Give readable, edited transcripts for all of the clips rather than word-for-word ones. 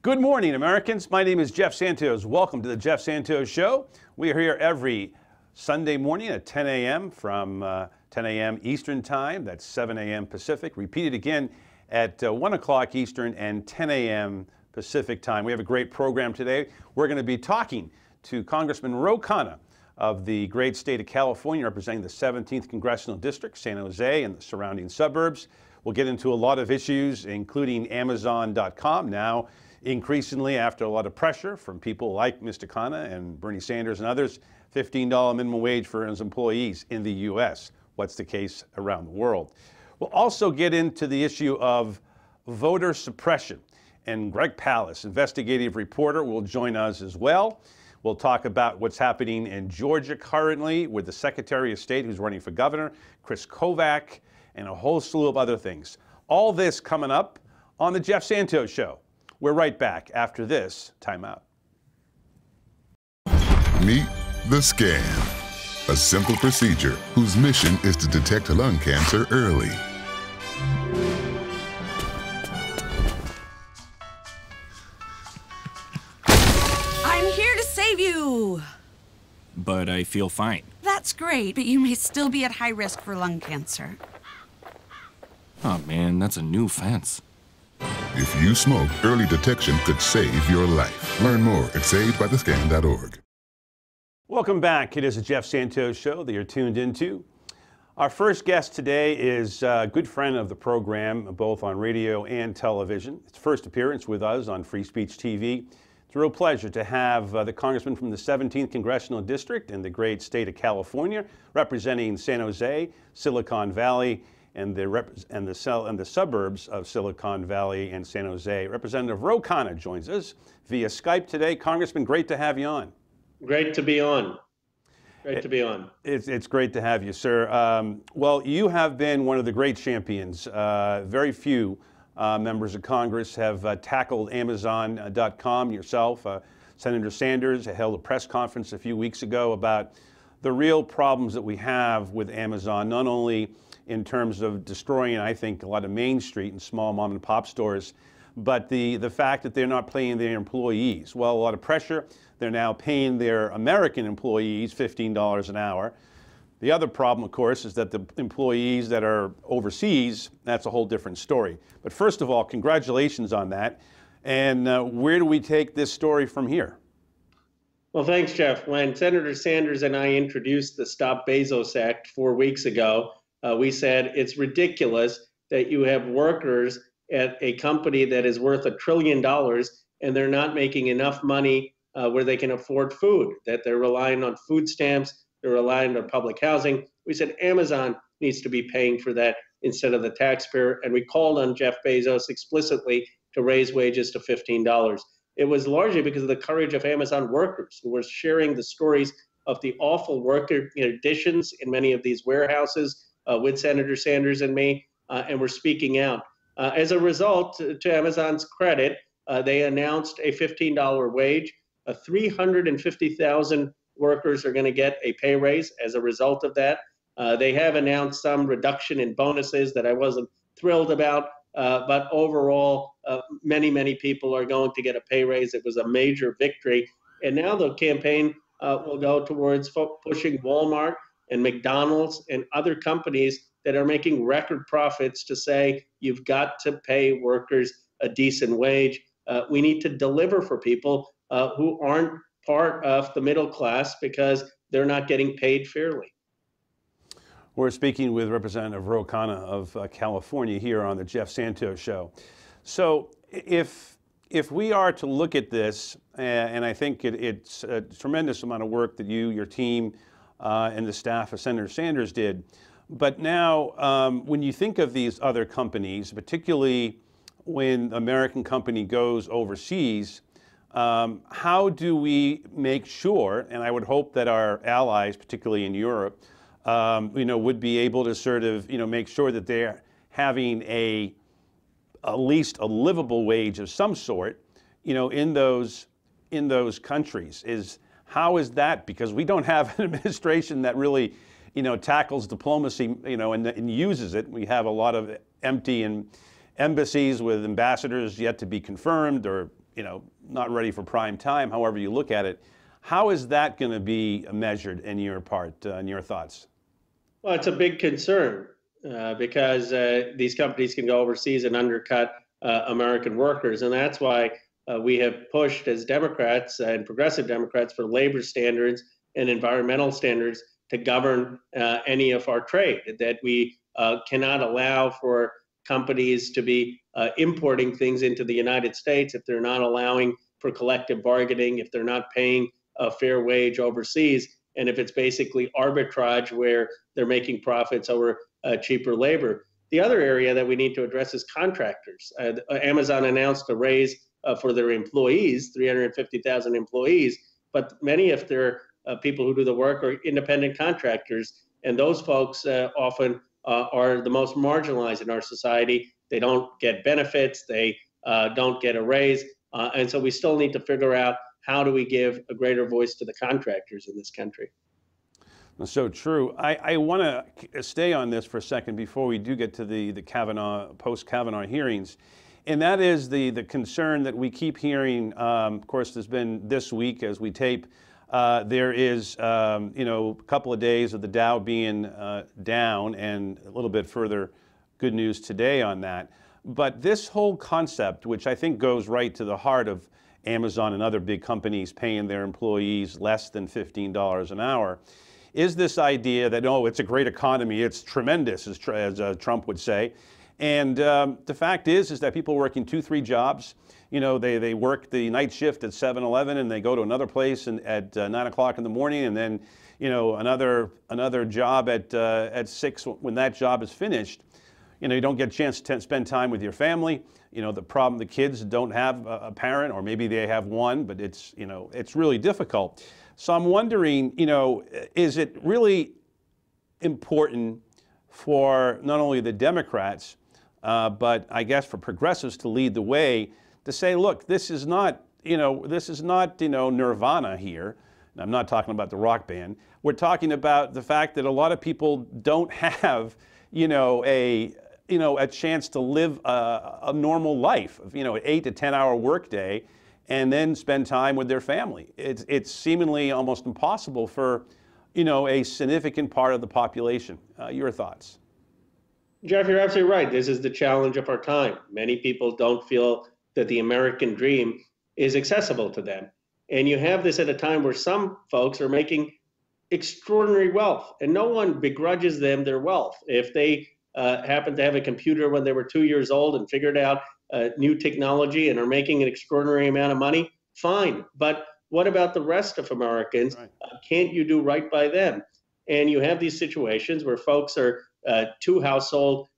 Good morning, Americans. My name is Jeff Santos. Welcome to the Jeff Santos Show. We are here every Sunday morning at 10 a.m. from 10 a.m. Eastern Time. That's 7 a.m. Pacific. Repeated again at 1 o'clock Eastern and 10 a.m. Pacific Time. We have a great program today. We're going to be talking to Congressman Ro Khanna of the great state of California, representing the 17th Congressional District, San Jose and the surrounding suburbs. We'll get into a lot of issues, including Amazon.com now. Increasingly, after a lot of pressure from people like Mr. Khanna and Bernie Sanders and others, $15 minimum wage for his employees in the U.S. What's the case around the world? We'll also get into the issue of voter suppression. And Greg Palast, investigative reporter, will join us as well. We'll talk about what's happening in Georgia currently with the Secretary of State who's running for governor, Chris Kovac, and a whole slew of other things. All this coming up on the Jeff Santos Show. We're right back after this timeout. Meet the Scam, a simple procedure whose mission is to detect lung cancer early. I'm here to save you. But I feel fine. That's great, but you may still be at high risk for lung cancer. Oh man, that's a new fence. If you smoke, early detection could save your life. Learn more at savedbythescan.org. Welcome back. It is a Jeff Santos Show that you're tuned into. Our first guest today is a good friend of the program, both on radio and television. It's first appearance with us on Free Speech TV. It's a real pleasure to have the congressman from the 17th Congressional District in the great state of California, representing San Jose, Silicon Valley, and the suburbs of Silicon Valley and San Jose. Representative Ro Khanna joins us via Skype today. Congressman, great to have you on. Great to be on. Great to be on. It's great to have you, sir. Well, you have been one of the great champions. Very few members of Congress have tackled Amazon.com. Yourself, Senator Sanders held a press conference a few weeks ago about the real problems that we have with Amazon, not only in terms of destroying, I think, a lot of Main Street and small mom and pop stores, but the fact that they're not paying their employees. Well, a lot of pressure. They're now paying their American employees $15 an hour. The other problem, of course, is that the employees that are overseas, that's a whole different story. But first of all, congratulations on that. And where do we take this story from here? Well, thanks, Jeff. When Senator Sanders and I introduced the Stop Bezos Act 4 weeks ago, we said it's ridiculous that you have workers at a company that is worth $1 trillion and they're not making enough money where they can afford food, that they're relying on food stamps, they're relying on public housing. We said Amazon needs to be paying for that instead of the taxpayer, and we called on Jeff Bezos explicitly to raise wages to $15. It was largely because of the courage of Amazon workers who were sharing the stories of the awful worker conditions in many of these warehouses with Senator Sanders and me, and we're speaking out. As a result, to Amazon's credit, they announced a $15 wage. 350,000 workers are going to get a pay raise as a result of that. They have announced some reduction in bonuses that I wasn't thrilled about, but overall, many, many people are going to get a pay raise. It was a major victory. And now the campaign will go towards pushing Walmart and McDonald's and other companies that are making record profits to say, you've got to pay workers a decent wage. We need to deliver for people who aren't part of the middle class because they're not getting paid fairly. We're speaking with Representative Ro Khanna of California here on the Jeff Santos Show. So if we are to look at this, and I think it's a tremendous amount of work that you, your team, and the staff of Senator Sanders did. But now, when you think of these other companies, particularly when an American company goes overseas, how do we make sure, and I would hope that our allies, particularly in Europe, would be able to sort of, make sure that they're having at least a livable wage of some sort, in those countries. How is that? Because we don't have an administration that really, tackles diplomacy, and uses it. We have a lot of empty embassies with ambassadors yet to be confirmed or not ready for prime time, however you look at it. How is that going to be measured in your in your thoughts? Well, it's a big concern because these companies can go overseas and undercut American workers. And that's why we have pushed as Democrats and progressive Democrats for labor standards and environmental standards to govern any of our trade, that we cannot allow for companies to be importing things into the United States if they're not allowing for collective bargaining, if they're not paying a fair wage overseas, and if it's basically arbitrage where they're making profits over cheaper labor. The other area that we need to address is contractors. Amazon announced a raise for their employees, 350,000 employees, but many of their people who do the work are independent contractors, and those folks often are the most marginalized in our society. They don't get benefits, they don't get a raise, and so we still need to figure out how do we give a greater voice to the contractors in this country. So true. I want to stay on this for a second before we do get to the Kavanaugh, post-Kavanaugh hearings. And that is the concern that we keep hearing. Of course, there's been this week as we tape, there is, a couple of days of the Dow being down, and a little bit further good news today on that. But this whole concept, which I think goes right to the heart of Amazon and other big companies paying their employees less than $15 an hour, is this idea that, oh, it's a great economy, it's tremendous, as Trump would say. And the fact is that people working 2-3 jobs, they work the night shift at 7-Eleven and they go to another place at 9 o'clock in the morning, and then, another job at 6 when that job is finished. You don't get a chance to spend time with your family. The kids don't have a parent, or maybe they have one, but it's really difficult. So I'm wondering, is it really important for not only the Democrats, but I guess for progressives to lead the way to say, look, this is not nirvana here. And I'm not talking about the rock band. We're talking about the fact that a lot of people don't have, a chance to live a normal life of, an 8 to 10 hour workday, and then spend time with their family. It's seemingly almost impossible for, a significant part of the population. Your thoughts? Jeff, you're absolutely right. This is the challenge of our time. Many people don't feel that the American dream is accessible to them. And you have this at a time where some folks are making extraordinary wealth, and no one begrudges them their wealth. If they happen to have a computer when they were 2 years old and figured out new technology and are making an extraordinary amount of money, fine. But what about the rest of Americans? Right. Can't you do right by them? And you have these situations where folks are 2 household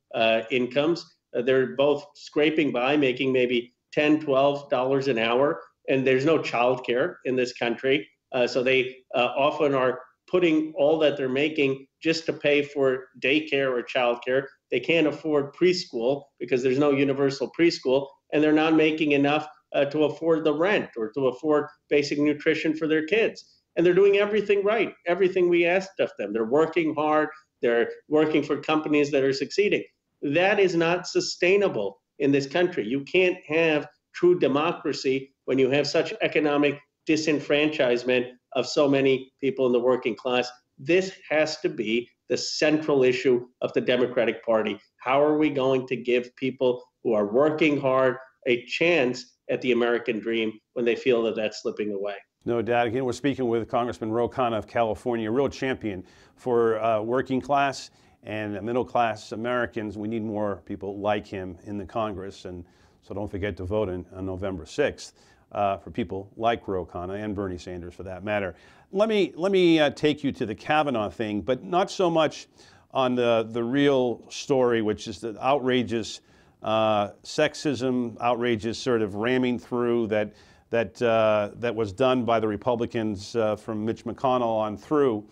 incomes. They're both scraping by, making maybe $10, $12 an hour, and there's no childcare in this country. So they often are putting all that they're making just to pay for daycare or childcare. They can't afford preschool because there's no universal preschool, and they're not making enough to afford the rent or to afford basic nutrition for their kids. And they're doing everything right, everything we asked of them. They're working hard. They're working for companies that are succeeding. That is not sustainable in this country. You can't have true democracy when you have such economic disenfranchisement of so many people in the working class. This has to be the central issue of the Democratic Party. How are we going to give people who are working hard a chance at the American dream when they feel that that's slipping away? No doubt. Again, we're speaking with Congressman Ro Khanna of California, a real champion for working class and middle class Americans. We need more people like him in the Congress, and so don't forget to vote on November 6th. For people like Ro Khanna and Bernie Sanders, for that matter. Let me take you to the Kavanaugh thing, but not so much on the real story, which is the outrageous sexism, outrageous sort of ramming through that was done by the Republicans from Mitch McConnell on through.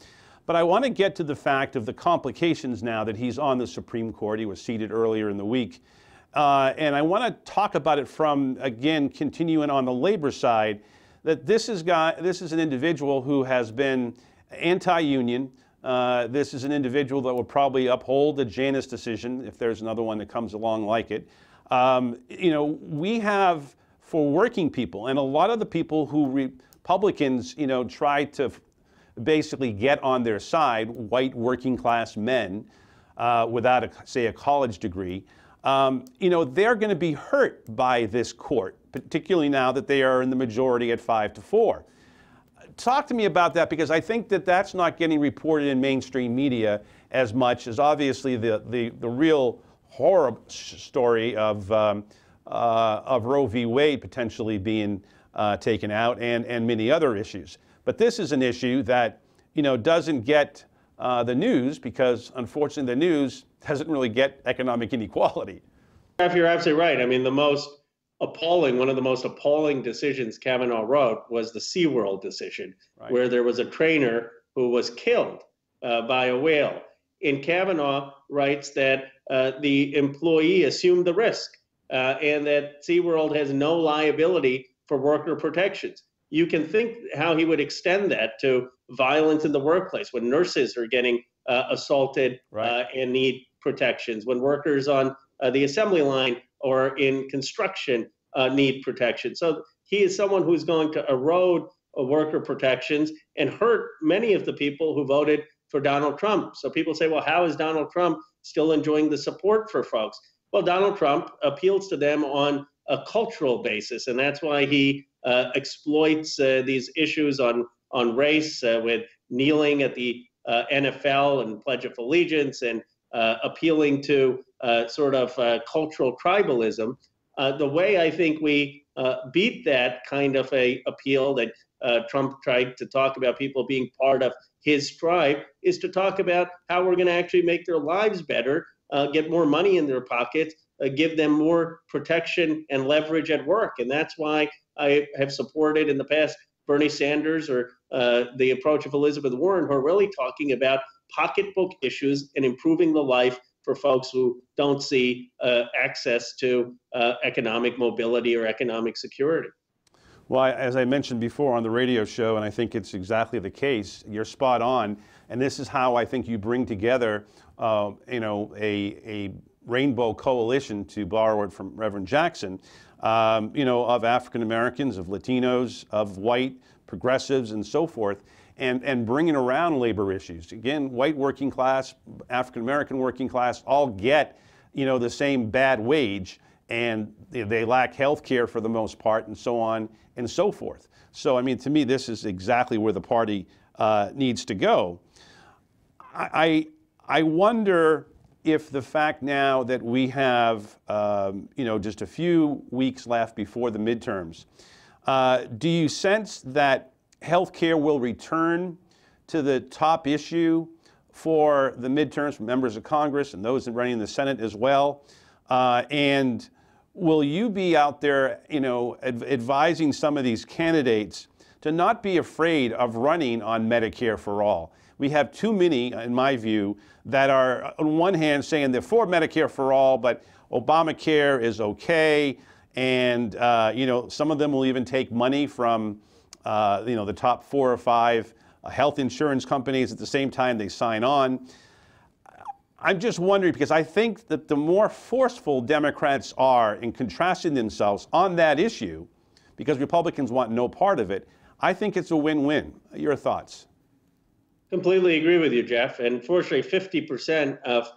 But I want to get to the fact of the complications now that he's on the Supreme Court. He was seated earlier in the week. And I want to talk about it from, again, continuing on the labor side, that this is an individual who has been anti-union. This is an individual that will probably uphold the Janus decision if there's another one that comes along like it. We have for working people. And a lot of the people who Republicans, try to basically get on their side, white working class men without, say, a college degree, they're going to be hurt by this court, particularly now that they are in the majority at 5-4. Talk to me about that, because I think that that's not getting reported in mainstream media as much as obviously the real horror story of Roe v. Wade potentially being taken out and many other issues. But this is an issue that doesn't get the news because unfortunately the news doesn't really get economic inequality. Jeff, you're absolutely right. I mean, one of the most appalling decisions Kavanaugh wrote was the SeaWorld decision, right, where there was a trainer who was killed by a whale. And Kavanaugh writes that the employee assumed the risk and that SeaWorld has no liability for worker protections. You can think how he would extend that to violence in the workplace when nurses are getting assaulted, right, and need protections, when workers on the assembly line or in construction need protection. So he is someone who's going to erode worker protections and hurt many of the people who voted for Donald Trump. So people say, well, how is Donald Trump still enjoying the support for folks? Well, Donald Trump appeals to them on a cultural basis, and that's why he exploits these issues on race with kneeling at the NFL and Pledge of Allegiance and appealing to sort of cultural tribalism. The way I think we beat that kind of a appeal that Trump tried to talk about people being part of his tribe is to talk about how we're going to actually make their lives better, get more money in their pockets, give them more protection and leverage at work. And that's why I have supported in the past Bernie Sanders or the approach of Elizabeth Warren, who are really talking about pocketbook issues and improving the life for folks who don't see access to economic mobility or economic security. Well, as I mentioned before on the radio show, and I think it's exactly the case, you're spot on. And this is how I think you bring together, a rainbow coalition, to borrow it from Reverend Jackson, of African Americans, of Latinos, of white progressives, and so forth, and bringing around labor issues. Again, white working class, African American working class, all get, the same bad wage, and they lack health care for the most part, and so on and so forth. So, I mean, to me, this is exactly where the party needs to go. I wonder if the fact now that we have, just a few weeks left before the midterms, do you sense that health care will return to the top issue for the midterms for members of Congress and those running in the Senate as well? And will you be out there, advising some of these candidates to not be afraid of running on Medicare for all? We have too many, in my view, that are on one hand saying they're for Medicare for all, but Obamacare is okay, and some of them will even take money from the top 4 or 5 health insurance companies at the same time they sign on. I'm just wondering, because I think that the more forceful Democrats are in contrasting themselves on that issue, because Republicans want no part of it, I think it's a win-win. Your thoughts? Completely agree with you, Jeff. And fortunately, 50% of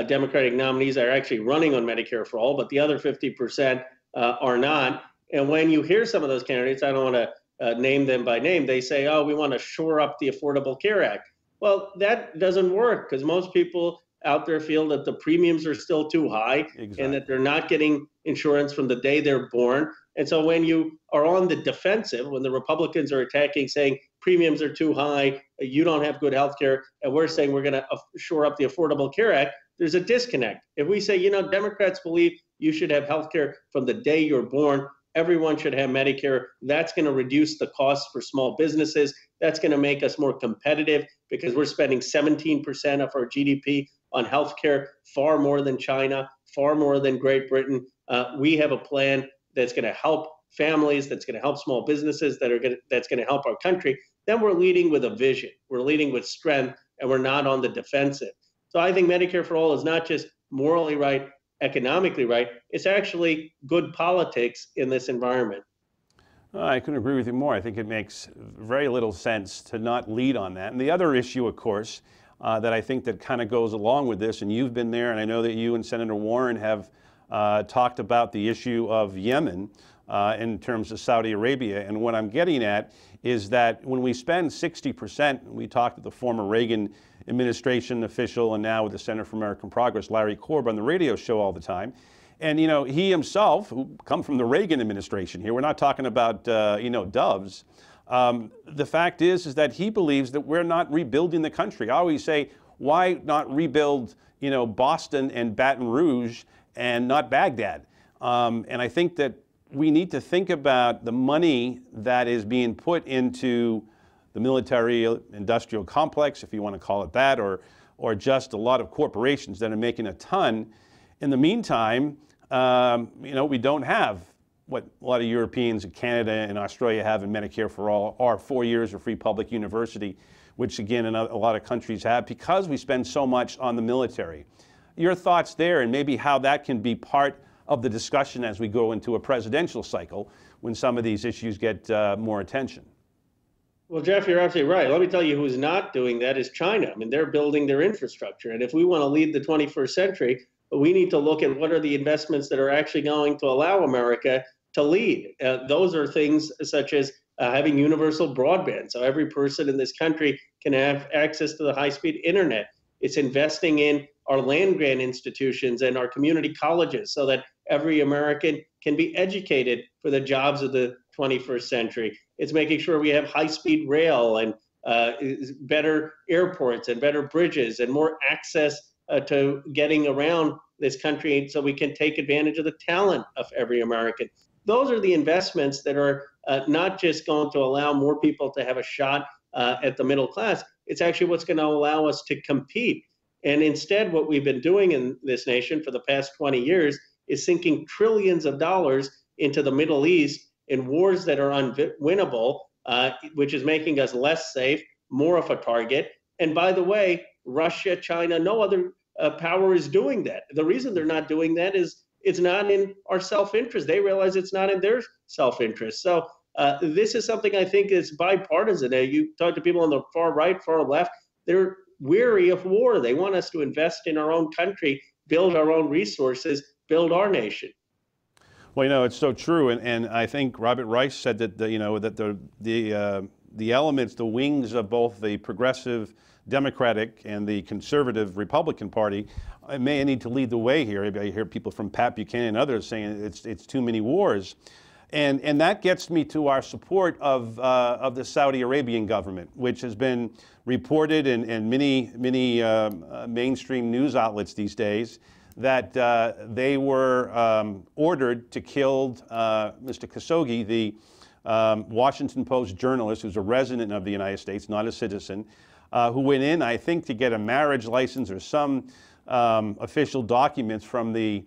Democratic nominees are actually running on Medicare for all, but the other 50% are not. And when you hear some of those candidates, I don't want to name them by name, they say, oh, we want to shore up the Affordable Care Act. Well, that doesn't work, because most people out there feel that the premiums are still too high. Exactly. And that they're not getting insurance from the day they're born. And so when you are on the defensive, when the Republicans are attacking, saying premiums are too high, you don't have good health care, and we're saying we're going to shore up the Affordable Care Act, there's a disconnect. If we say, Democrats believe you should have health care from the day you're born, everyone should have Medicare, that's going to reduce the costs for small businesses. That's going to make us more competitive, because we're spending 17% of our GDP on health care, far more than China, far more than Great Britain. We have a plan that's going to help families, that's going to help small businesses, that's going to help our country. Then we're leading with a vision. We're leading with strength, and we're not on the defensive. So I think Medicare for all is not just morally right, economically right, it's actually good politics in this environment. I couldn't agree with you more. I think it makes very little sense to not lead on that. And the other issue, of course, that I think that kind of goes along with this, and you've been there, and I know that you and Senator Warren have talked about the issue of Yemen in terms of Saudi Arabia. And what I'm getting at is that when we spend 60%, we talked to the former Reagan administration official and now with the Center for American Progress, Larry Korb, on the radio show all the time. And, you know, he himself, who come from the Reagan administration here, we're not talking about, doves. The fact is that he believes that we're not rebuilding the country. I always say, why not rebuild, Boston and Baton Rouge and not Baghdad? And I think that we need to think about the money that is being put into the military industrial complex, if you want to call it that, or just a lot of corporations that are making a ton. In the meantime, we don't have what a lot of Europeans and Canada and Australia have in Medicare for All, or 4 years of free public university, which again a lot of countries have, because we spend so much on the military. Your thoughts there, and maybe how that can be part of the discussion as we go into a presidential cycle when some of these issues get more attention. Well, Jeff, you're absolutely right. Let me tell you who's not doing that is China. I mean, they're building their infrastructure. And if we want to lead the 21st century, we need to look at what are the investments that are actually going to allow America to lead. Those are things such as having universal broadband, so every person in this country can have access to the high-speed internet. It's investing in our land-grant institutions and our community colleges so that every American can be educated for the jobs of the 21st century. It's making sure we have high-speed rail and better airports and better bridges and more access to getting around this country so we can take advantage of the talent of every American. Those are the investments that are not just going to allow more people to have a shot at the middle class. It's actually what's going to allow us to compete. And instead, what we've been doing in this nation for the past 20 years is sinking trillions of dollars into the Middle East in wars that are unwinnable, which is making us less safe, more of a target. And by the way, Russia, China, no other power is doing that. The reason they're not doing that is it's not in our self-interest. They realize it's not in their self-interest. So this is something I think is bipartisan. You talk to people on the far right, far left, they're weary of war. They want us to invest in our own country, build our own resources, build our nation. Well, it's so true, and I think Robert Rice said that the elements, the wings of both the progressive Democratic and the conservative Republican Party may need to lead the way here. I hear people from Pat Buchanan and others saying it's too many wars, and that gets me to our support of the Saudi Arabian government, which has been reported in many mainstream news outlets these days, that they were ordered to kill Mr. Khashoggi, the Washington Post journalist who's a resident of the United States, not a citizen, who went in, I think, to get a marriage license or some official documents from the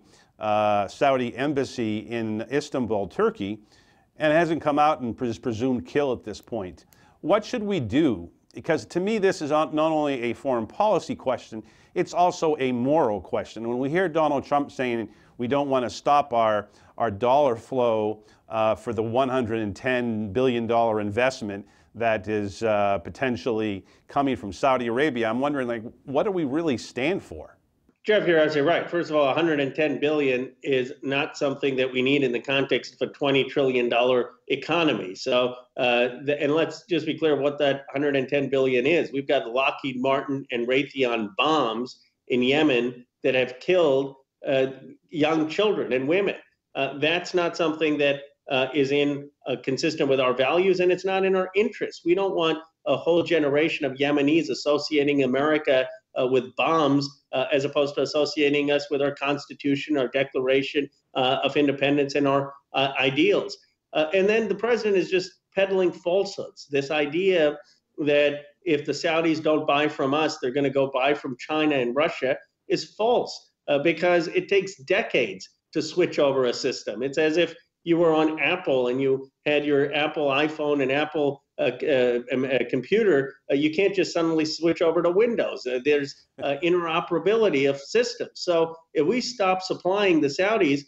Saudi embassy in Istanbul, Turkey, and hasn't come out and is presumed killed at this point. What should we do? Because to me, this is not only a foreign policy question, it's also a moral question. When we hear Donald Trump saying we don't want to stop our dollar flow for the $110 billion investment that is potentially coming from Saudi Arabia, I'm wondering, what do we really stand for? Jeff, you're absolutely right. First of all, $110 billion is not something that we need in the context of a $20 trillion economy. So, and let's just be clear what that $110 billion is. We've got Lockheed Martin and Raytheon bombs in Yemen that have killed young children and women. That's not something that is consistent with our values, and it's not in our interests. We don't want a whole generation of Yemenis associating America with bombs as opposed to associating us with our Constitution, our Declaration of Independence, and our ideals. And then the president is just peddling falsehoods. This idea that if the Saudis don't buy from us, they're going to go buy from China and Russia is false because it takes decades to switch over a system. It's as if you were on Apple and you had your Apple iPhone and Apple computer, you can't just suddenly switch over to Windows. There's interoperability of systems. So if we stop supplying the Saudis,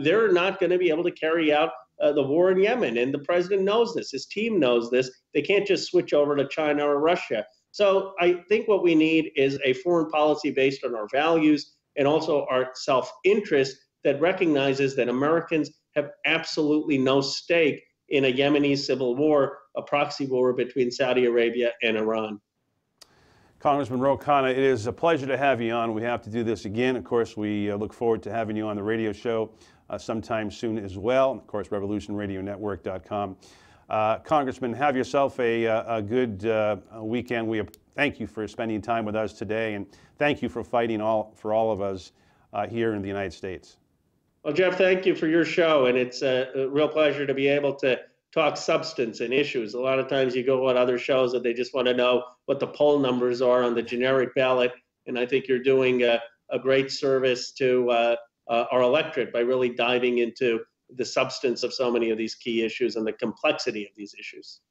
they're not going to be able to carry out the war in Yemen. And the president knows this. His team knows this. They can't just switch over to China or Russia. So I think what we need is a foreign policy based on our values and also our self-interest that recognizes that Americans have absolutely no stake in a Yemeni civil war, a proxy war between Saudi Arabia and Iran. Congressman Ro Khanna, it is a pleasure to have you on. We have to do this again. Of course, we look forward to having you on the radio show sometime soon as well. Of course, revolutionradionetwork.com. Congressman, have yourself a good weekend. We thank you for spending time with us today, and thank you for fighting for all of us here in the United States. Well, Jeff, thank you for your show, and it's a real pleasure to be able to talk substance and issues. A lot of times you go on other shows and they just want to know what the poll numbers are on the generic ballot, and I think you're doing a great service to our electorate by really diving into the substance of so many of these key issues and the complexity of these issues.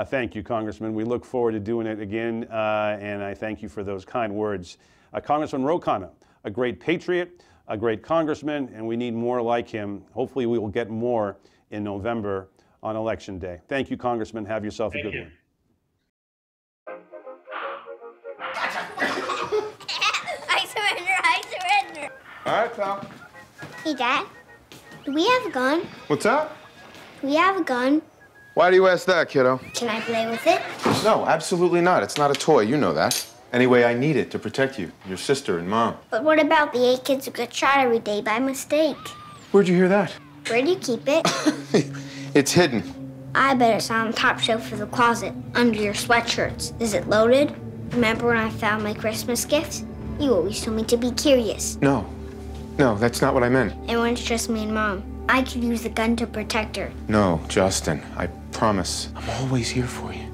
Thank you, Congressman. We look forward to doing it again, and I thank you for those kind words. Congressman Ro Khanna, a great patriot, a great congressman, and we need more like him. Hopefully we will get more in November on Election Day. Thank you, Congressman. Have yourself a good one. I surrender, I surrender. All right, pal. Hey, Dad, do we have a gun? What's that? Do we have a gun? Why do you ask that, kiddo? Can I play with it? No, absolutely not. It's not a toy. You know that. Anyway, I need it to protect you, your sister, and Mom. But what about the 8 kids who get shot every day by mistake? Where'd you hear that? Where do you keep it? It's hidden. I bet it's on the top shelf of the closet, under your sweatshirts. Is it loaded? Remember when I found my Christmas gift? You always told me to be curious. No, that's not what I meant. And when it's just me and Mom, I could use the gun to protect her. No, Justin, I promise. I'm always here for you.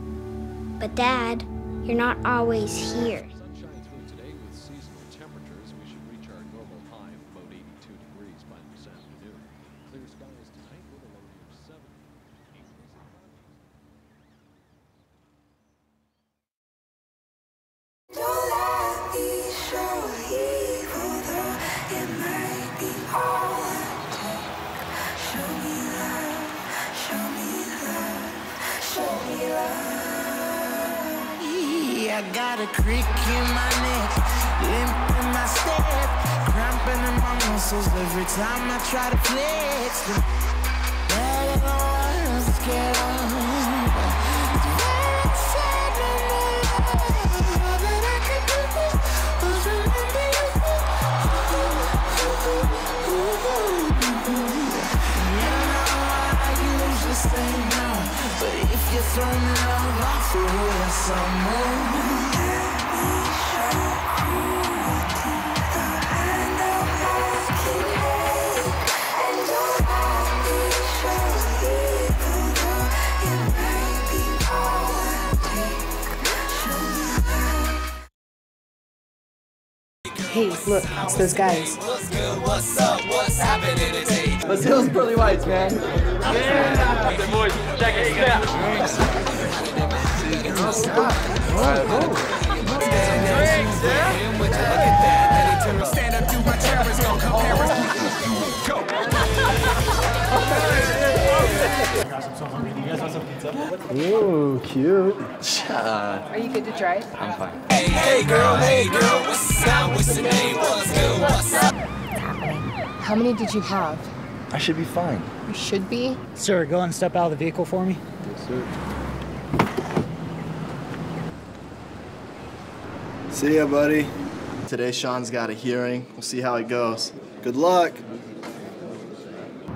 But Dad, you're not always here. Sunshine through today with seasonal temperatures. We should reach our normal high of about 82 degrees by this afternoon. Clear skies tonight with a low near 70. Don't let me show you, although it might be all I take. Show me love, show me love, show me love. I got a crick in my neck, limp in my step, cramping in my muscles every time I try to flex. I don't know what to get on. It's very sad when all that I can do was remember you. You know I usually say no, but if you throw me love, I'll throw you some more. Hey, look, it's those guys. What's up? What's happening today? Let's do those pearly whites, man. Yeah! The boys, check it Stand up, do my terrorists, go compare us. Go! Ooh, cute. Are you good to drive? I'm fine. Hey girl, what's up? What's the name? What's good? What's up? How many did you have? I should be fine. You should be. Sir, go and step out of the vehicle for me. Yes, sir. See ya, buddy. Today, Sean's got a hearing. We'll see how it goes. Good luck.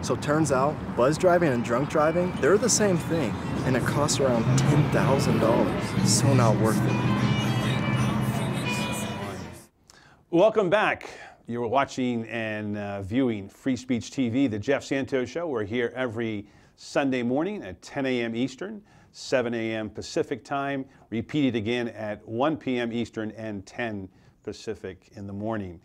So turns out, buzz driving and drunk driving, they're the same thing, and it costs around $10,000. So not worth it. Welcome back. You're watching and viewing Free Speech TV, the Jeff Santos Show. We're here every Sunday morning at 10 a.m. Eastern, 7 a.m. Pacific time, repeated again at 1 p.m. Eastern and 10 Pacific in the morning.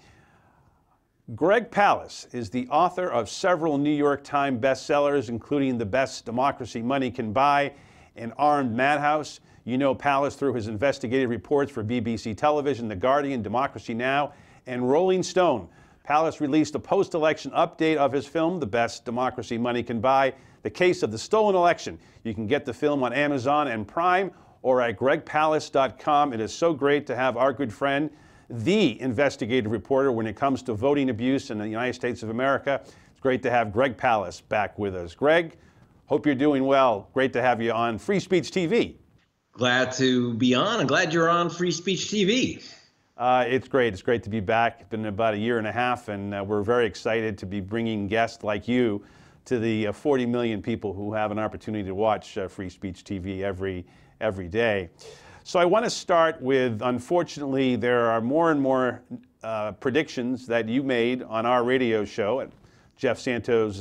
Greg Palast is the author of several New York Times bestsellers, including The Best Democracy Money Can Buy and Armed Madhouse. You know Palast through his investigative reports for BBC Television, The Guardian, Democracy Now!, and Rolling Stone. Palast released a post-election update of his film, The Best Democracy Money Can Buy, The Case of the Stolen Election. You can get the film on Amazon and Prime or at gregpalast.com. It is so great to have our good friend, the investigative reporter when it comes to voting abuse in the United States of America. It's great to have Greg Palast back with us. Greg, hope you're doing well. Great to have you on Free Speech TV. Glad to be on. I'm glad you're on Free Speech TV. It's great. It's great to be back. It's been about a year and a half, and we're very excited to be bringing guests like you to the 40 million people who have an opportunity to watch Free Speech TV every day. So I want to start with, unfortunately, there are more and more predictions that you made on our radio show at Jeff Santos'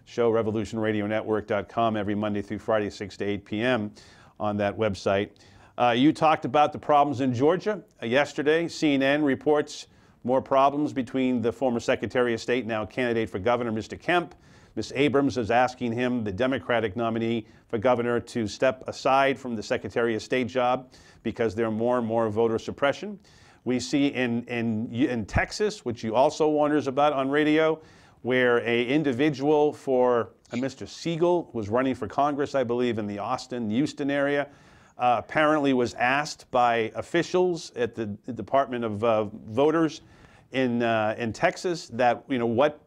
show, revolutionradionetwork.com, every Monday through Friday, 6 to 8 p.m. on that website. You talked about the problems in Georgia yesterday. CNN reports more problems between the former Secretary of State, now candidate for governor, Mr. Kemp. Ms. Abrams is asking him, the Democratic nominee for governor, to step aside from the Secretary of State job because there are more and more voter suppression. We see in Texas, which you also warned us about on radio, where an individual for Mr. Siegel, who was running for Congress, I believe, in the Austin, Houston area, apparently was asked by officials at the Department of Voters in Texas that, you know, what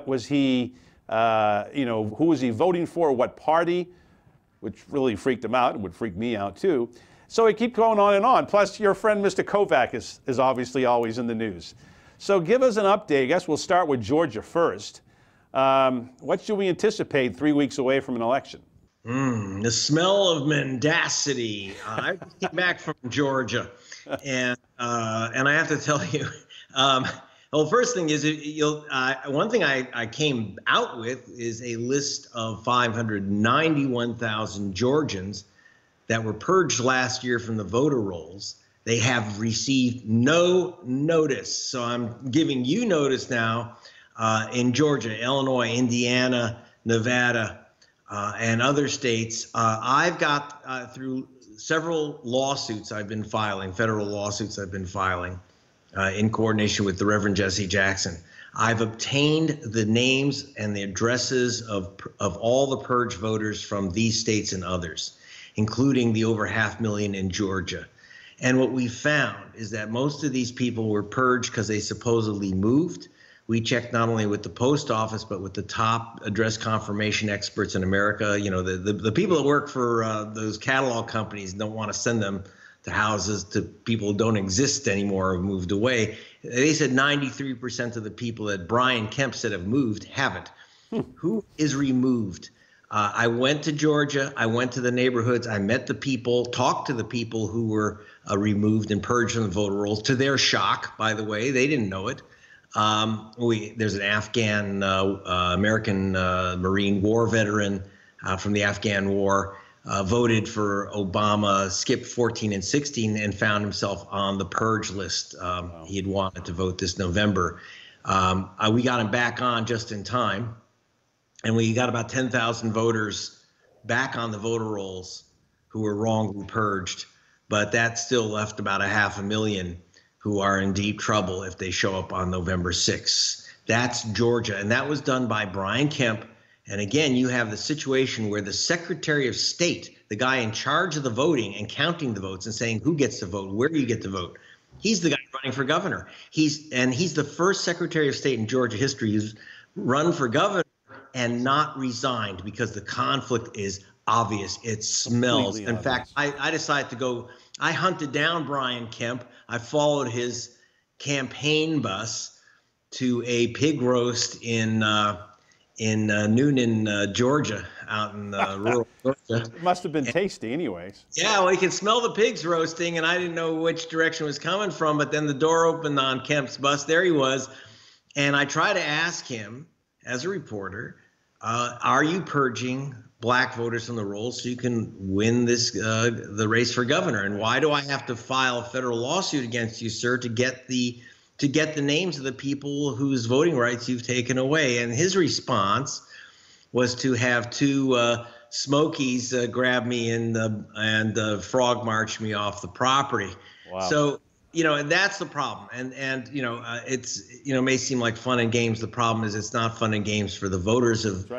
was he, who was he voting for, what party, which really freaked him out. It would freak me out too. So it keeps going on and on. Plus, your friend Mr. Kovac is obviously always in the news. So give us an update. I guess we'll start with Georgia first. What should we anticipate 3 weeks away from an election? The smell of mendacity. I just came back from Georgia, and I have to tell you, well, first thing is, one thing I came out with is a list of 591,000 Georgians that were purged last year from the voter rolls. They have received no notice. So I'm giving you notice now in Georgia, Illinois, Indiana, Nevada, and other states. I've got through several lawsuits I've been filing, federal lawsuits I've been filing in coordination with the Reverend Jesse Jackson. I've obtained the names and the addresses of all the purge voters from these states and others, including the over 500,000 in Georgia. And what we found is that most of these people were purged because they supposedly moved. We checked not only with the post office, but with the top address confirmation experts in America. You know, the people that work for those catalog companies don't want to send them to houses to people who don't exist anymore or moved away. They said 93% of the people that Brian Kemp said have moved haven't. Who is removed? I went to Georgia. I went to the neighborhoods. I met the people, talked to the people who were removed and purged from the voter rolls. To their shock, by the way, they didn't know it. There's an Afghan American Marine War veteran from the Afghan War, voted for Obama, skipped 14 and 16, and found himself on the purge list. He had wanted to vote this November. We got him back on just in time. And we got about 10,000 voters back on the voter rolls who were wrongly purged. But that still left about 500,000 who are in deep trouble if they show up on November 6th. That's Georgia. And that was done by Brian Kemp. And again, you have the situation where the Secretary of State, the guy in charge of the voting and counting the votes and saying who gets to vote, where you get to vote, he's the guy running for governor. He's the first Secretary of State in Georgia history who's run for governor and not resigned because the conflict is obvious. It smells. In fact, I decided to go. I hunted down Brian Kemp. I followed his campaign bus to a pig roast in Noonan, Georgia, out in rural Georgia. It must have been tasty anyways. Yeah, well, you could smell the pigs roasting, and I didn't know which direction it was coming from, but then the door opened on Kemp's bus. There he was. And I tried to ask him, as a reporter, are you purging black voters from the rolls so you can win this the race for governor? And why do I have to file a federal lawsuit against you, sir, to get the to get the names of the people whose voting rights you've taken away. And his response was to have two Smokies grab me and frog march me off the property. Wow. So, and that's the problem. And it's, may seem like fun and games. The problem is it's not fun and games for the voters of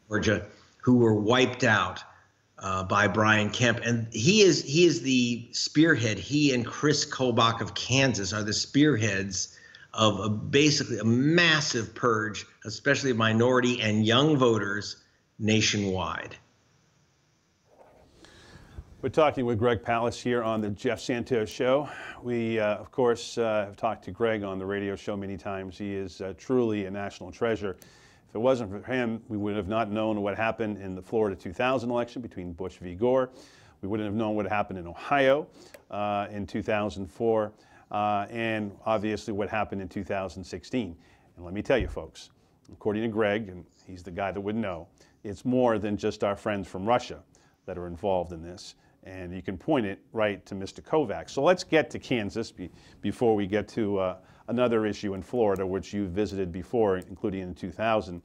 Georgia who were wiped out by Brian Kemp. And he is the spearhead. He and Chris Kobach of Kansas are the spearheads of basically a massive purge, especially of minority and young voters nationwide. We're talking with Greg Palast here on the Jeff Santos Show. We, of course, have talked to Greg on the radio show many times. He is truly a national treasure. If it wasn't for him, we would have not known what happened in the Florida 2000 election between Bush v. Gore. We wouldn't have known what happened in Ohio in 2004, and obviously what happened in 2016. And let me tell you, folks, according to Greg, and he's the guy that would know, it's more than just our friends from Russia that are involved in this. And you can point it right to Mr. Kovac. So let's get to Kansas before we get to another issue in Florida, which you visited before, including in 2000.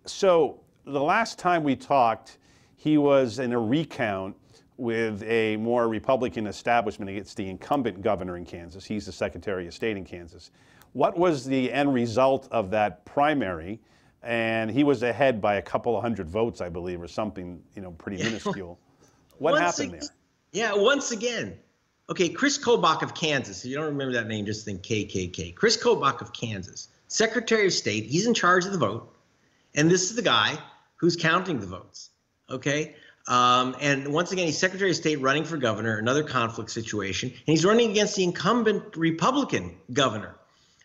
So the last time we talked, he was in a recount with a more Republican establishment against the incumbent governor in Kansas. He's the Secretary of State in Kansas. What was the end result of that primary? And he was ahead by a couple of hundred votes, I believe, or something, pretty minuscule. What happened there? Yeah, once again. Okay, Chris Kobach of Kansas. If you don't remember that name, just think KKK. Chris Kobach of Kansas, Secretary of State. He's in charge of the vote. And this is the guy who's counting the votes. Okay? And once again, he's Secretary of State running for governor, another conflict situation. And he's running against the incumbent Republican governor.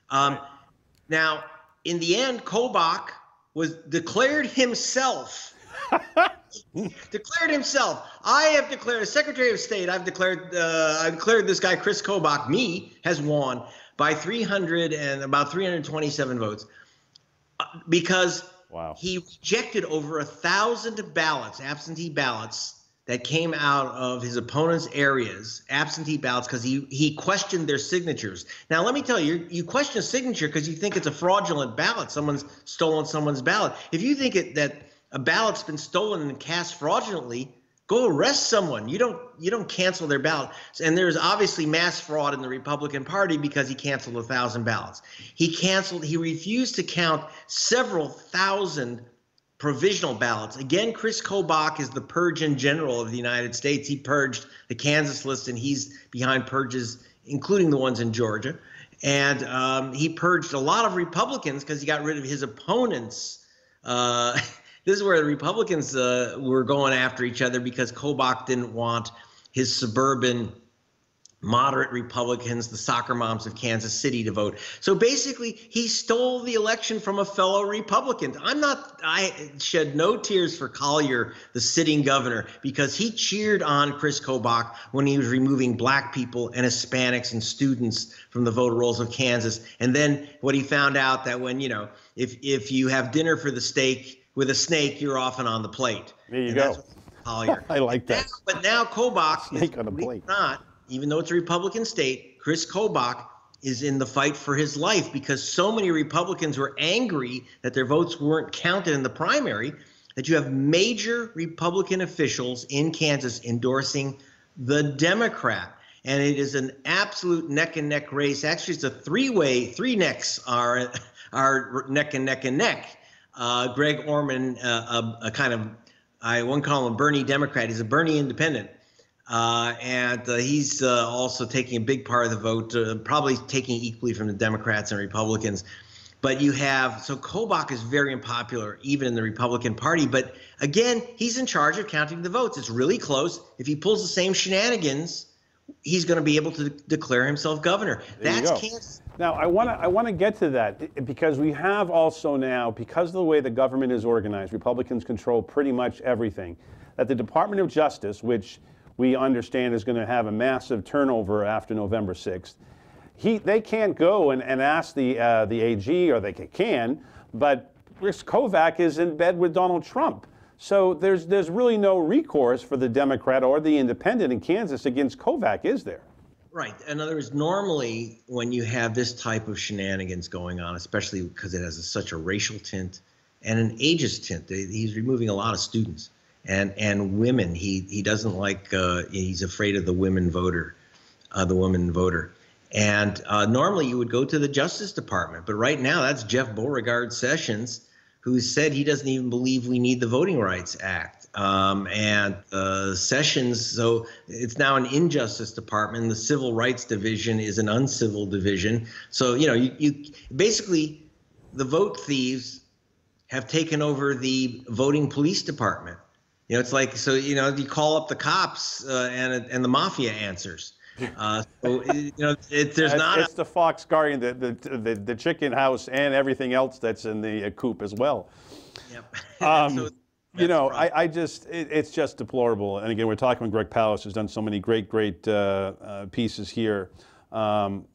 Now, in the end, Kobach was declared himself. Declared himself. I have declared, as Secretary of State, I've declared this guy, Chris Kobach, has won by about 327 votes because he rejected over 1,000 ballots, absentee ballots, that came out of his opponent's areas, absentee ballots, because he questioned their signatures. Now, let me tell you, you question a signature because you think it's a fraudulent ballot. Someone's stolen someone's ballot. If you think that a ballot's been stolen and cast fraudulently, go arrest someone. You don't cancel their ballot. And there's obviously mass fraud in the Republican Party because he canceled 1,000 ballots. He refused to count several thousand provisional ballots. Again, Chris Kobach is the Purgeon General of the United States. He purged the Kansas list, and he's behind purges, including the ones in Georgia. And he purged a lot of Republicans because he got rid of his opponents. This is where the Republicans were going after each other because Kobach didn't want his suburban moderate Republicans, the soccer moms of Kansas City, to vote. So basically, he stole the election from a fellow Republican. I shed no tears for Collier, the sitting governor, because he cheered on Chris Kobach when he was removing black people and Hispanics and students from the voter rolls of Kansas. And then what he found out that when, if you have dinner for the steak with a snake, you're often on the plate. There you go. Collier. I like that. But now Kobach, snake on the plate. Even though it's a Republican state, Chris Kobach is in the fight for his life because so many Republicans were angry that their votes weren't counted in the primary that you have major Republican officials in Kansas endorsing the Democrat. And it is an absolute neck and neck race. Actually, it's a three-way. Three necks are neck and neck and neck. Greg Orman, I won't call him a Bernie Democrat. He's a Bernie independent. And he's also taking a big part of the vote, probably taking equally from the Democrats and Republicans. But so Kobach is very unpopular, even in the Republican Party. But again, he's in charge of counting the votes. It's really close. If he pulls the same shenanigans, he's going to be able to declare himself governor. That's Kansas. Now, I want to get to that because we have also now, because of the way the government is organized, Republicans control pretty much everything, that the Department of Justice, which we understand is going to have a massive turnover after November 6th. They can't go and ask the AG, or they can, but Chris Kobach is in bed with Donald Trump. So there's really no recourse for the Democrat or the independent in Kansas against Kobach, is there? Right. In other words, normally when you have this type of shenanigans going on, especially because it has such a racial tint and an ageist tint, he's removing a lot of students and women. He doesn't like. He's afraid of the women voter, And normally you would go to the Justice Department, but right now that's Jeff Beauregard Sessions, who said he doesn't even believe we need the Voting Rights Act. Sessions, so it's now an Injustice Department. The Civil Rights Division is an uncivil division. So, you basically, the vote thieves have taken over the voting police department. It's like, so, you call up the cops and the mafia answers. There's not. It's the fox guarding the chicken house and everything else that's in the coop as well. Yep. It's just deplorable. And again, we're talking with Greg Pallas, who's done so many great pieces here. I'm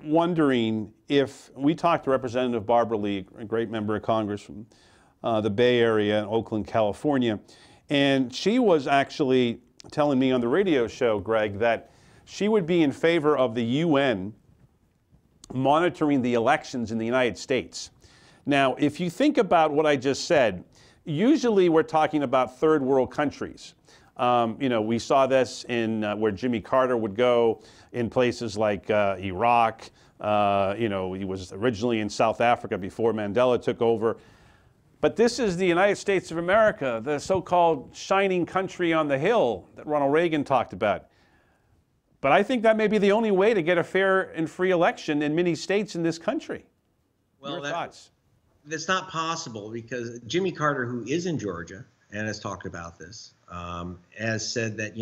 wondering if we talked to Representative Barbara Lee, a great member of Congress from the Bay Area in Oakland, California, and she was actually telling me on the radio show, Greg, that she would be in favor of the UN monitoring the elections in the United States. Now, if you think about what I just said, usually we're talking about third world countries. We saw this in where Jimmy Carter would go in places like Iraq. He was originally in South Africa before Mandela took over. But this is the United States of America, the so-called shining country on the hill that Ronald Reagan talked about. But I think that may be the only way to get a fair and free election in many states in this country. Well, your thoughts? That's not possible because Jimmy Carter, who is in Georgia and has talked about this, has said that,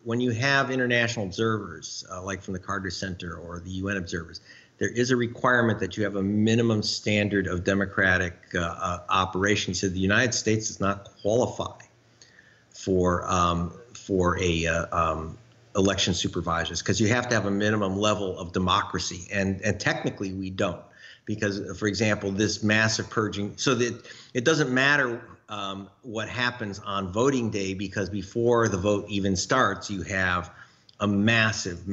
when you have international observers, like from the Carter Center or the UN observers, there is a requirement that you have a minimum standard of democratic operation. He said the United States does not qualify for election supervisors because you have to have a minimum level of democracy, and technically we don't, because, for example, this massive purging, so that it doesn't matter what happens on voting day, because before the vote even starts, you have a massive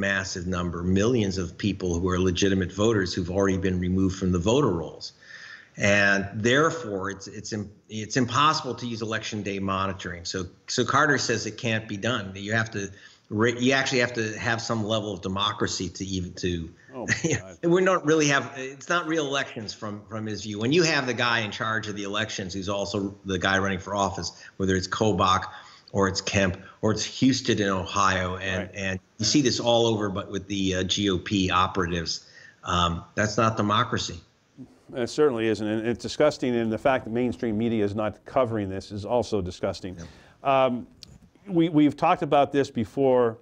number, millions of people who are legitimate voters who've already been removed from the voter rolls. And therefore, it's impossible to use election day monitoring. So Carter says it can't be done. You actually have to have some level of democracy to even to. Oh my God. We don't really have. It's not real elections from his view. When you have the guy in charge of the elections, who's also the guy running for office, whether it's Kobach or it's Kemp or it's Houston in Ohio, and you see this all over, but with the GOP operatives, that's not democracy. It certainly isn't, and it's disgusting, and the fact that mainstream media is not covering this is also disgusting. Yeah. We've talked about this before.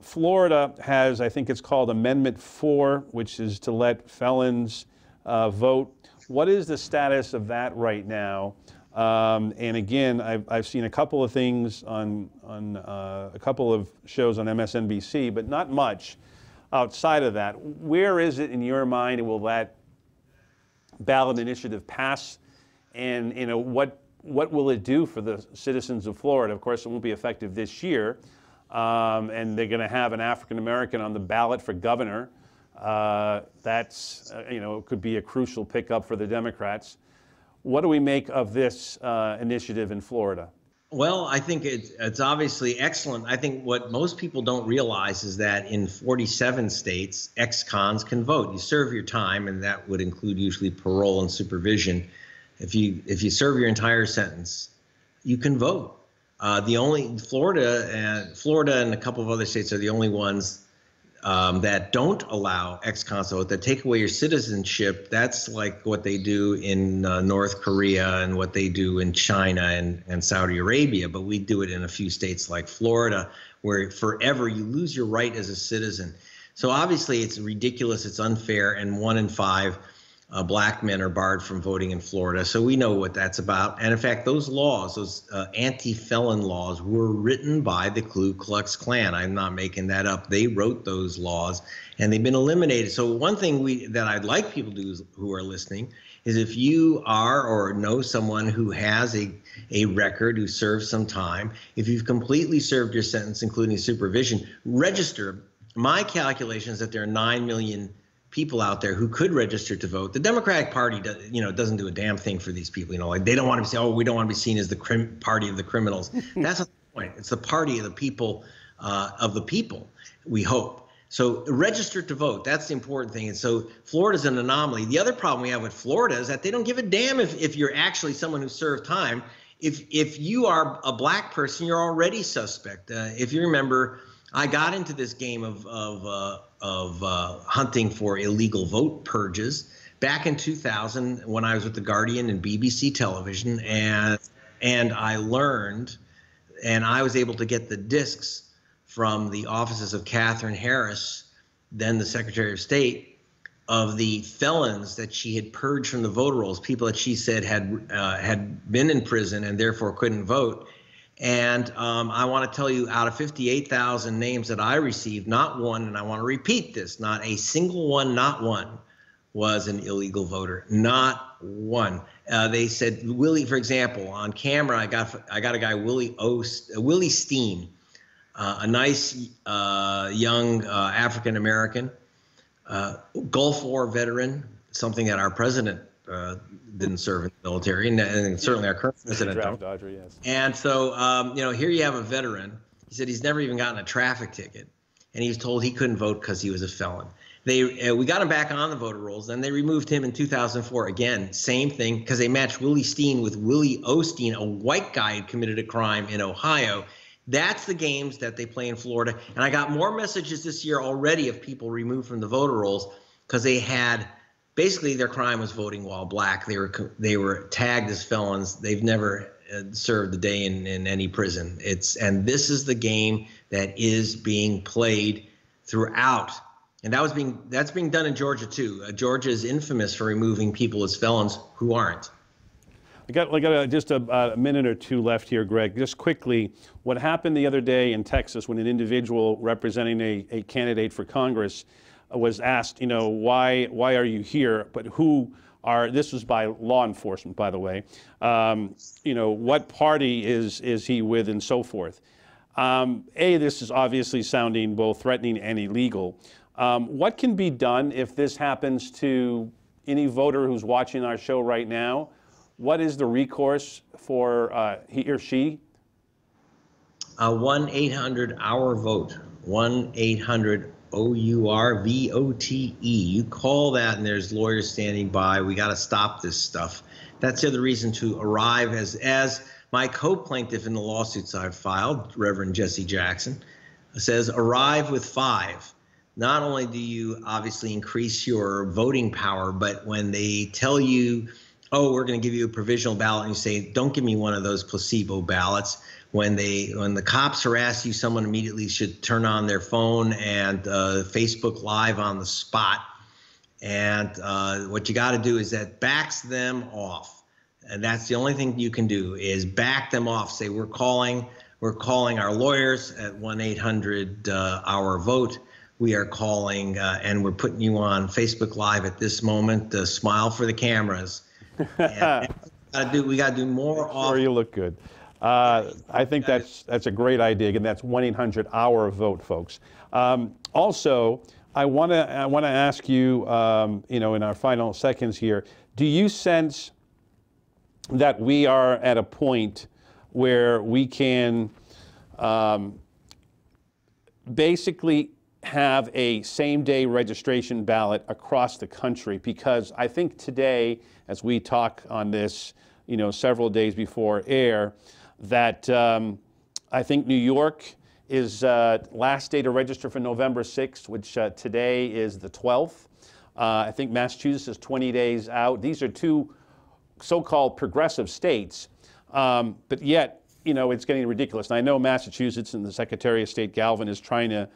Florida has, I think it's called Amendment 4, which is to let felons vote. What is the status of that right now? And again, I've seen a couple of things on a couple of shows on MSNBC, but not much outside of that. Where is it in your mind, and will that ballot initiative pass? And what will it do for the citizens of Florida? Of course, it won't be effective this year, and they're going to have an African American on the ballot for governor. That's could be a crucial pickup for the Democrats. What do we make of this initiative in Florida? Well, I think it's obviously excellent. I think what most people don't realize is that in 47 states, ex-cons can vote. You serve your time, and that would include usually parole and supervision. If you serve your entire sentence, you can vote. Florida and a couple of other states are the only ones that don't allow ex-cons to vote, that take away your citizenship. That's like what they do in North Korea and what they do in China and Saudi Arabia. But we do it in a few states like Florida, where forever you lose your right as a citizen. So obviously it's ridiculous, it's unfair, and 1 in 5 black men are barred from voting in Florida. So we know what that's about. And in fact, those laws, those anti-felon laws, were written by the Ku Klux Klan. I'm not making that up. They wrote those laws, and they've been eliminated. So one thing that I'd like people to do who are listening is, if you are or know someone who has a record, who served some time, if you've completely served your sentence, including supervision, register. My calculation is that there are 9 million people out there who could register to vote. The Democratic Party doesn't do a damn thing for these people. Like, they don't want to be seen, we don't want to be seen as the party of the criminals. That's not the point. It's the party of the people, we hope. So register to vote. That's the important thing. And so Florida's an anomaly. The other problem we have with Florida is that they don't give a damn if you're actually someone who served time. If you are a black person, you're already suspect. If you remember, I got into this game of hunting for illegal vote purges back in 2000 when I was with The Guardian and BBC Television, and I learned, and I was able to get the discs from the offices of Catherine Harris, then the Secretary of State, of the felons that she had purged from the voter rolls, people that she said had been in prison and therefore couldn't vote. And I want to tell you, out of 58,000 names that I received, not one, and I want to repeat this, not a single one, not one, was an illegal voter. Not one. They said Willie, for example, on camera, I got a guy, Willie Steen, a nice young African American, Gulf War veteran, something that our president didn't serve in the military, and certainly our current president don't. Dodger, yes. And so, here you have a veteran. He said he's never even gotten a traffic ticket, and he was told he couldn't vote because he was a felon. We got him back on the voter rolls. Then they removed him in 2004. Again, same thing, because they matched Willie Steen with Willie Osteen, a white guy who committed a crime in Ohio. That's the games that they play in Florida. And I got more messages this year already of people removed from the voter rolls because they had, basically their crime was voting while black. They were tagged as felons. They've never served a day in any prison. And this is the game that is being played throughout. And that's being done in Georgia too. Georgia is infamous for removing people as felons who aren't. I got just a minute or two left here, Greg. Just quickly, what happened the other day in Texas when an individual representing a candidate for Congress was asked, why are you here? But this was by law enforcement, by the way. What party is he with, and so forth. This is obviously sounding both threatening and illegal. What can be done if this happens to any voter who's watching our show right now? What is the recourse for he or she? 1-800-OUR-VOTE. 1-800-OUR-VOTE. You call that, and there's lawyers standing by. We got to stop this stuff. That's the other reason to arrive, as my co-plaintiff in the lawsuits I've filed, Reverend Jesse Jackson, says, arrive with 5. Not only do you obviously increase your voting power, but when they tell you, oh, we're going to give you a provisional ballot, and you say, don't give me one of those placebo ballots. When the cops harass you, someone immediately should turn on their phone and Facebook Live on the spot. And what you got to do is that backs them off. And that's the only thing you can do, is back them off. Say, we're calling our lawyers at 1-800-OUR-VOTE. We are calling and we're putting you on Facebook Live at this moment. Smile for the cameras. We got to do more. Sure, you look good. I think that's a great idea. Again, that's 1-800-OUR-VOTE, folks. Also, I want to ask you, in our final seconds here, do you sense that we are at a point where we can basically have a same-day registration ballot across the country? Because I think today, as we talk on this, several days before air, that I think New York is last day to register for November 6th, which today is the 12th. I think Massachusetts is 20 days out. These are two so-called progressive states, but yet, it's getting ridiculous. And I know Massachusetts and the Secretary of State Galvin is trying to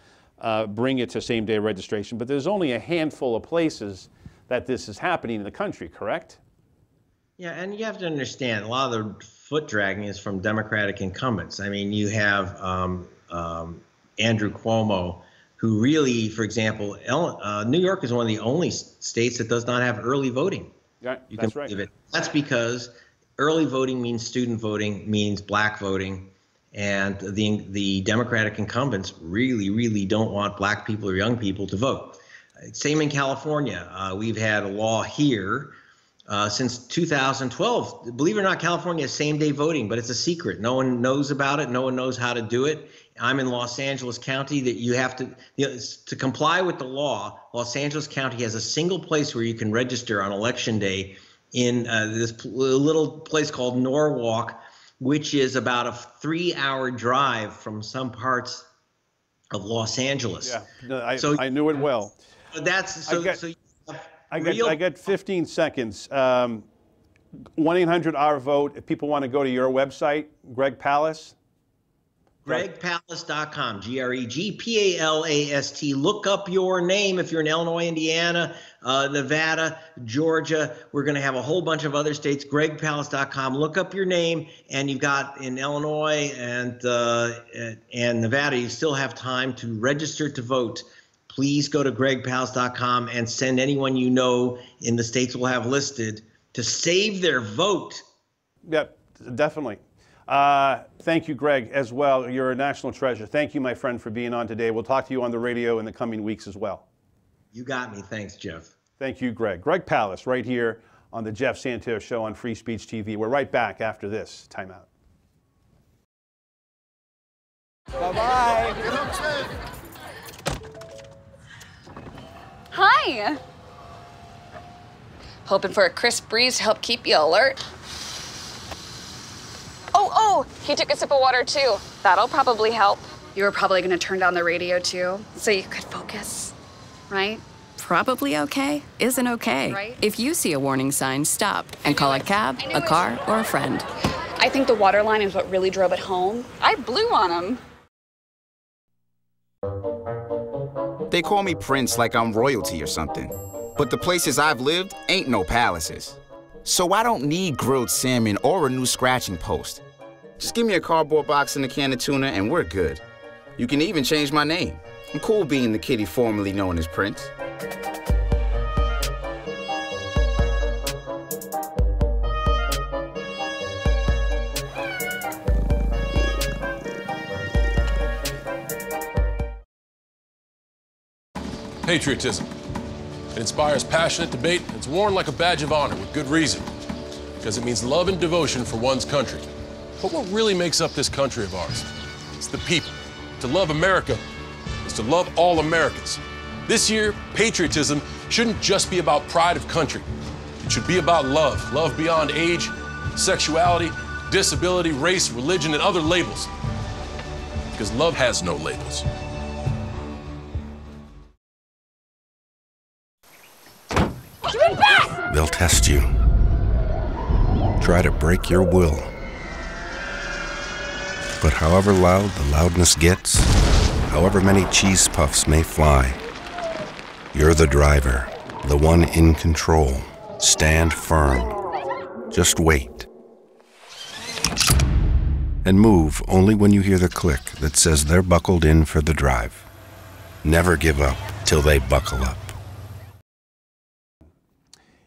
bring it to same-day registration, but there's only a handful of places that this is happening in the country, correct? Yeah, and you have to understand, a lot of the foot dragging is from Democratic incumbents. I mean, you have Andrew Cuomo, who really, for example, New York is one of the only states that does not have early voting. Yeah, You that's can right. believe it. That's because early voting means student voting, means black voting, and the Democratic incumbents really don't want black people or young people to vote. Same in California. We've had a law here since 2012. Believe it or not, California has same-day voting, but it's a secret. No one knows about it. No one knows how to do it. I'm in Los Angeles County. That you have to comply with the law. Los Angeles County has a single place where you can register on Election Day in this little place called Norwalk, which is about a 3-hour drive from some parts of Los Angeles. Yeah, no, I knew it well. That's so. I get 15 seconds. 1-800-OUR-VOTE. If people want to go to your website, Greg Palast. GregPalast.com, GregPalast. Look up your name if you're in Illinois, Indiana, Nevada, Georgia. We're going to have a whole bunch of other states. GregPalast.com. Look up your name, and you've got in Illinois and Nevada, you still have time to register to vote. Please go to GregPalast.com and send anyone you know in the states we'll have listed to save their vote. Yep, definitely. Thank you, Greg, as well. You're a national treasure. Thank you, my friend, for being on today. We'll talk to you on the radio in the coming weeks as well. You got me. Thanks, Jeff. Thank you, Greg. Greg Palast, right here on the Jeff Santos Show on Free Speech TV. We're right back after this timeout. Bye-bye. Hi. Hoping for a crisp breeze to help keep you alert. Oh, he took a sip of water too. That'll probably help. You were probably gonna turn down the radio too, so you could focus, right? Probably okay isn't okay. Right? If you see a warning sign, stop and call a cab, a car, or a friend. I think the water line is what really drove it home. I blew on him. They call me Prince like I'm royalty or something. But the places I've lived ain't no palaces. So I don't need grilled salmon or a new scratching post. Just give me a cardboard box and a can of tuna and we're good. You can even change my name. I'm cool being the kitty formerly known as Prince. Patriotism. It inspires passionate debate. It's worn like a badge of honor with good reason, because it means love and devotion for one's country. But what really makes up this country of ours? It's the people. To love America is to love all Americans. This year, patriotism shouldn't just be about pride of country. It should be about love. Love beyond age, sexuality, disability, race, religion, and other labels. Because love has no labels. They'll test you. Try to break your will. But however loud the loudness gets, however many cheese puffs may fly, you're the driver, the one in control. Stand firm. Just wait. And move only when you hear the click that says they're buckled in for the drive. Never give up till they buckle up.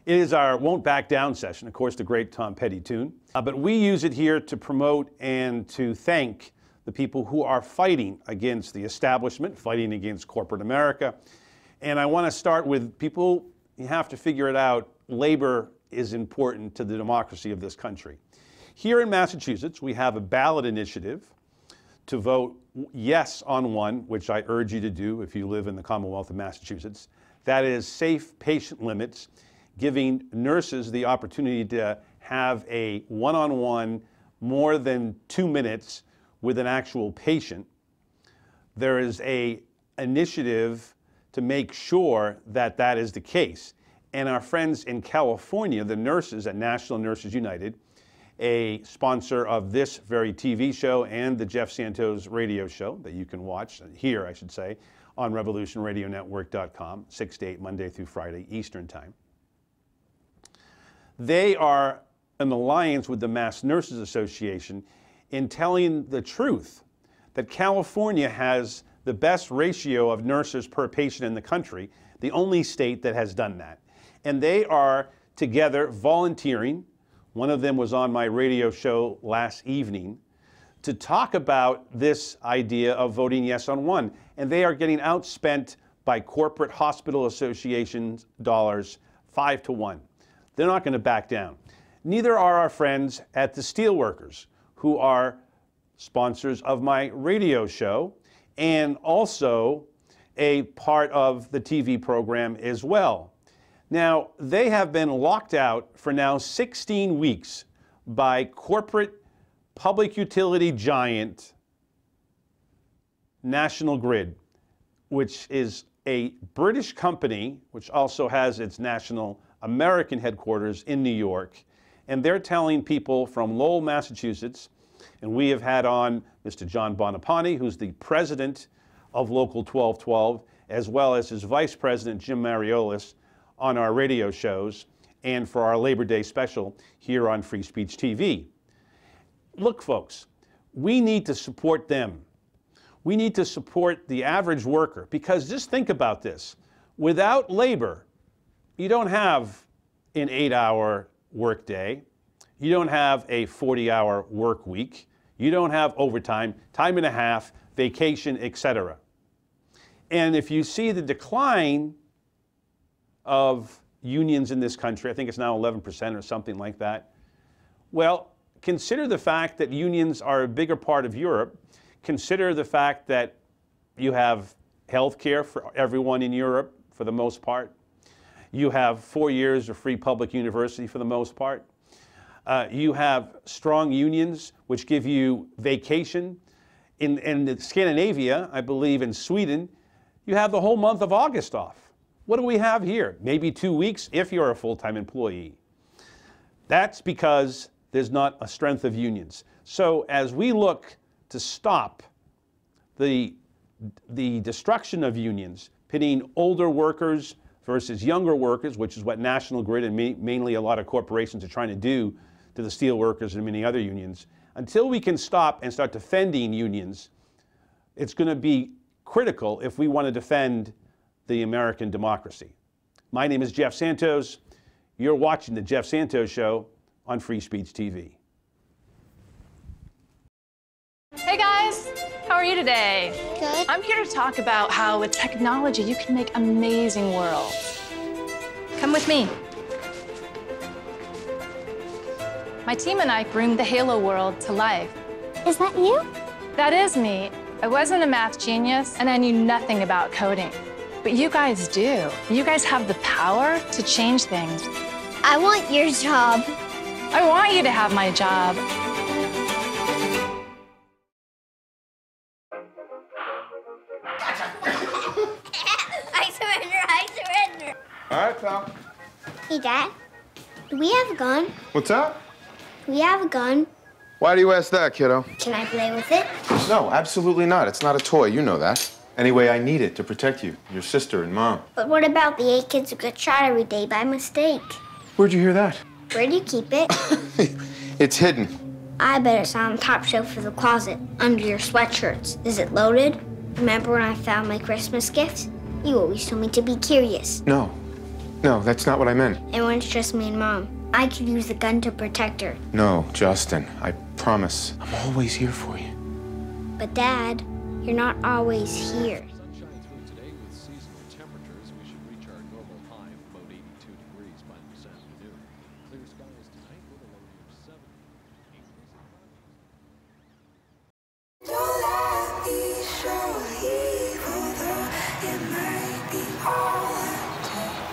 It is our Won't Back Down session, of course, the great Tom Petty tune. But we use it here to promote and to thank the people who are fighting against the establishment, fighting against corporate America. And I want to start with people, you have to figure it out, labor is important to the democracy of this country. Here in Massachusetts, we have a ballot initiative to vote yes on one, which I urge you to do if you live in the Commonwealth of Massachusetts. That is safe patient limits, giving nurses the opportunity to have a one-on-one, more than 2 minutes with an actual patient. There is an initiative to make sure that that is the case. And our friends in California, the nurses at National Nurses United, a sponsor of this very TV show and the Jeff Santos radio show that you can watch, here I should say, on revolutionradionetwork.com, 6 to 8 Monday through Friday Eastern Time. They are an alliance with the Mass Nurses Association in telling the truth that California has the best ratio of nurses per patient in the country, the only state that has done that. And they are together volunteering. One of them was on my radio show last evening to talk about this idea of voting yes on one. And they are getting outspent by corporate hospital associations dollars 5-1. They're not going to back down. Neither are our friends at the Steelworkers, who are sponsors of my radio show and also a part of the TV program as well. Now, they have been locked out for now 16 weeks by corporate public utility giant National Grid, which is a British company, which also has its national American headquarters in New York. And they're telling people from Lowell, Massachusetts, and we have had on Mr. John Bonapane, who's the president of Local 1212, as well as his vice president, Jim Mariolis, on our radio shows and for our Labor Day special here on Free Speech TV. Look, folks, we need to support them. We need to support the average worker, because just think about this. Without labor, you don't have an 8-hour workday. You don't have a 40-hour work week. You don't have overtime, time and a half, vacation, etc. And if you see the decline of unions in this country, I think it's now 11% or something like that, well, consider the fact that unions are a bigger part of Europe. Consider the fact that you have health care for everyone in Europe for the most part. You have 4 years of free public university for the most part. You have strong unions which give you vacation. In Scandinavia, I believe in Sweden, you have the whole month of August off. What do we have here? Maybe 2 weeks if you're a full-time employee. That's because there's not a strength of unions. So as we look to stop the destruction of unions, pitting older workers versus younger workers, which is what National Grid and mainly a lot of corporations are trying to do to the steel workers and many other unions, until we can stop and start defending unions, it's going to be critical if we want to defend the American democracy. My name is Jeff Santos. You're watching The Jeff Santos Show on Free Speech TV. Hey guys, how are you today? Good. I'm here to talk about how with technology you can make amazing worlds. Come with me. My team and I bring the Halo world to life. Is that you? That is me. I wasn't a math genius and I knew nothing about coding. But you guys do. You guys have the power to change things. I want your job. I want you to have my job. I surrender. All right, pal. Hey, Dad. Do we have a gun? What's up? Do we have a gun? Why do you ask that, kiddo? Can I play with it? No, absolutely not. It's not a toy. You know that. Anyway, I need it to protect you, your sister and Mom. But what about the 8 kids who get shot every day by mistake? Where'd you hear that? Where do you keep it? It's hidden. I bet it's on the top shelf of the closet, under your sweatshirts. Is it loaded? Remember when I found my Christmas gift? You always told me to be curious. No, that's not what I meant. And when it's just me and Mom, I could use the gun to protect her. No, Justin, I promise. I'm always here for you. But Dad, you're not always here. Sunshine through today with seasonal temperatures. We should reach our normal high of about 82 degrees by this afternoon. Clear skies tonight with a low near 70. Don't let me show evil, though it might be all I take.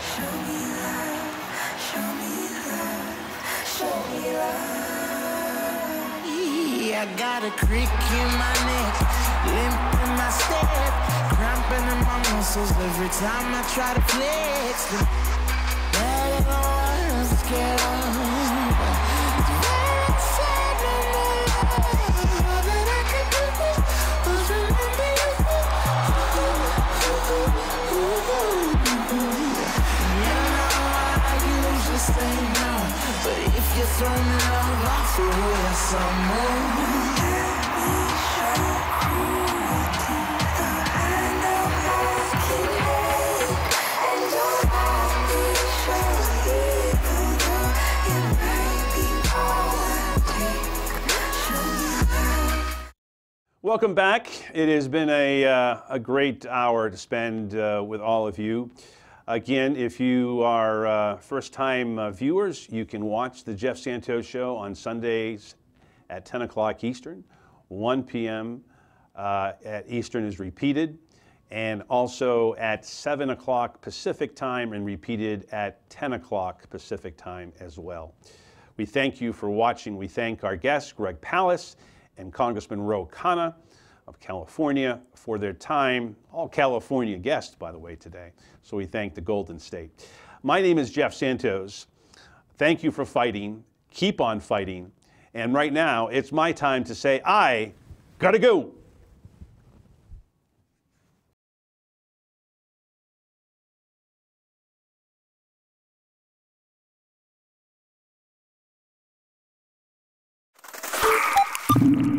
Show me love, show me love, show me love. I got a crick in my neck, limp in my step, cramping in my muscles every time I try to flex them. Better than what I'm scared of. It's very sad, no more love. All that I could do was remember you. You know I usually say But if you throw me love, I'll throw you some more. Let me show cruelty, the hand of love can hate. And don't let me show evil, though it might be all I take. Show me love. Welcome back. It has been a great hour to spend with all of you. Again, if you are first-time viewers, you can watch the Jeff Santos Show on Sundays at 10 o'clock Eastern, 1 p.m. At Eastern is repeated, and also at 7 o'clock Pacific time and repeated at 10 o'clock Pacific time as well. We thank you for watching. We thank our guests, Greg Palast and Congressman Ro Khanna of California, for their time. All California guests, by the way, today. So we thank the Golden State. My name is Jeff Santos. Thank you for fighting. Keep on fighting. And right now, it's my time to say, I gotta go. You